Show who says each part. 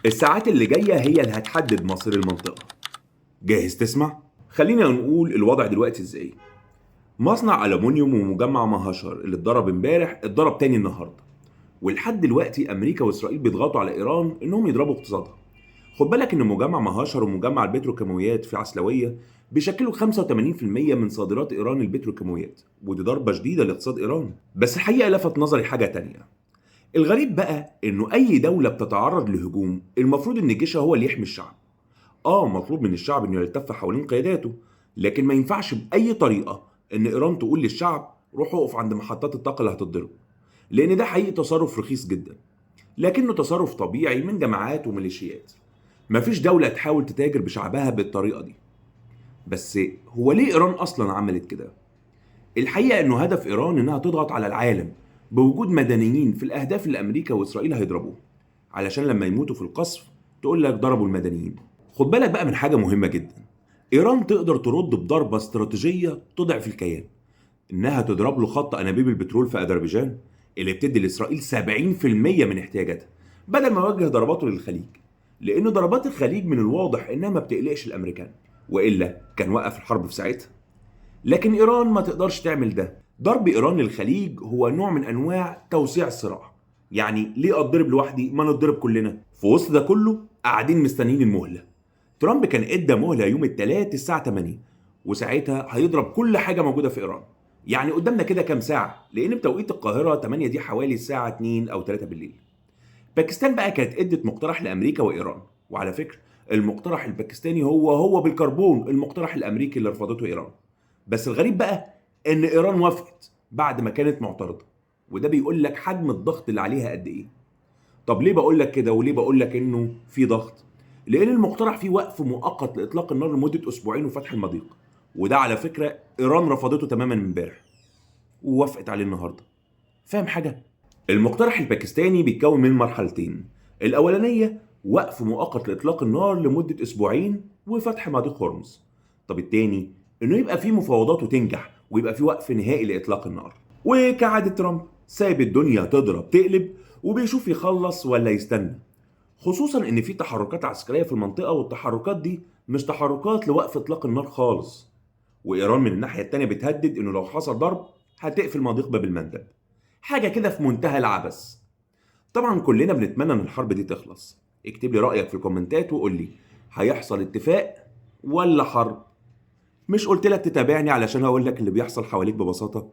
Speaker 1: الساعات اللي جاية هي اللي هتحدد مصير المنطقة. جاهز تسمع؟ خلينا نقول الوضع دلوقتي ازاي. مصنع ألمونيوم ومجمع مهاشر اللي اتضرب امبارح اتضرب تاني النهارده. ولحد دلوقتي أمريكا وإسرائيل بيضغطوا على إيران إنهم يضربوا اقتصادها. خد بالك إن مجمع مهاشر ومجمع البتروكيماويات في عسلوية بيشكلوا 85% من صادرات إيران البتروكيماويات، ودي ضربة شديدة لاقتصاد إيران. بس الحقيقة لفت نظري حاجة تانية. الغريب بقى إنه أي دولة بتتعرض لهجوم المفروض إن جيشها هو اللي يحمي الشعب. مطلوب من الشعب انه يلتف حوالين قياداته، لكن ما ينفعش باي طريقه ان ايران تقول للشعب روحوا اقف عند محطات الطاقه اللي هتتضرب، لان ده حقيقي تصرف رخيص جدا، لكنه تصرف طبيعي من جماعات وميليشيات. مفيش دوله تحاول تتاجر بشعبها بالطريقه دي. بس هو ليه ايران اصلا عملت كده؟ الحقيقه انه هدف ايران انها تضغط على العالم بوجود مدنيين في الاهداف اللي امريكا واسرائيل هيضربوها، علشان لما يموتوا في القصف تقول لك ضربوا المدنيين. خد بالك بقى من حاجه مهمه جدا. ايران تقدر ترد بضربه استراتيجيه تضعف الكيان، انها تضرب له خط انابيب البترول في اذربيجان اللي بتدي لاسرائيل 70% من احتياجاتها، بدل ما يوجه ضرباته للخليج، لان ضربات الخليج من الواضح انها ما بتقلقش الامريكان، والا كان وقف الحرب في ساعتها. لكن ايران ما تقدرش تعمل ده. ضرب ايران للخليج هو نوع من انواع توسيع الصراع. يعني ليه اتضرب لوحدي ما نتضرب كلنا؟ في وسط ده كله قاعدين مستنيين المهله. ترامب كان ادى مهله يوم الثلاث الساعه 8، وساعتها هيضرب كل حاجه موجوده في ايران. يعني قدامنا كده كام ساعه، لان بتوقيت القاهره 8 دي حوالي الساعه 2 او 3 بالليل. باكستان بقى كانت ادت مقترح لامريكا وايران، وعلى فكره المقترح الباكستاني هو بالكربون المقترح الامريكي اللي رفضته ايران. بس الغريب بقى ان ايران وافقت بعد ما كانت معترضه، وده بيقول لك حجم الضغط اللي عليها قد ايه. طب ليه بقول لك كده وليه بقول لك انه في ضغط؟ لان المقترح فيه وقف مؤقت لاطلاق النار لمده اسبوعين وفتح المضيق، وده على فكره ايران رفضته تماما امبارح ووافقت عليه النهارده. فاهم حاجه؟ المقترح الباكستاني بيتكون من مرحلتين. الاولانيه وقف مؤقت لاطلاق النار لمده اسبوعين وفتح مضيق هرمز. طب التاني انه يبقى في مفاوضات وتنجح ويبقى في وقف نهائي لاطلاق النار. وكعاده ترامب سايب الدنيا تضرب تقلب وبيشوف يخلص ولا يستنى، خصوصا ان في تحركات عسكريه في المنطقه، والتحركات دي مش تحركات لوقف اطلاق النار خالص. وايران من الناحيه التانيه بتهدد انه لو حصل ضرب هتقفل مضيق باب المندب. حاجه كده في منتهى العبث. طبعا كلنا بنتمنى ان الحرب دي تخلص. اكتب لي رايك في الكومنتات وقول لي هيحصل اتفاق ولا حرب. مش قلت لك تتابعني علشان اقول لك اللي بيحصل حواليك ببساطه؟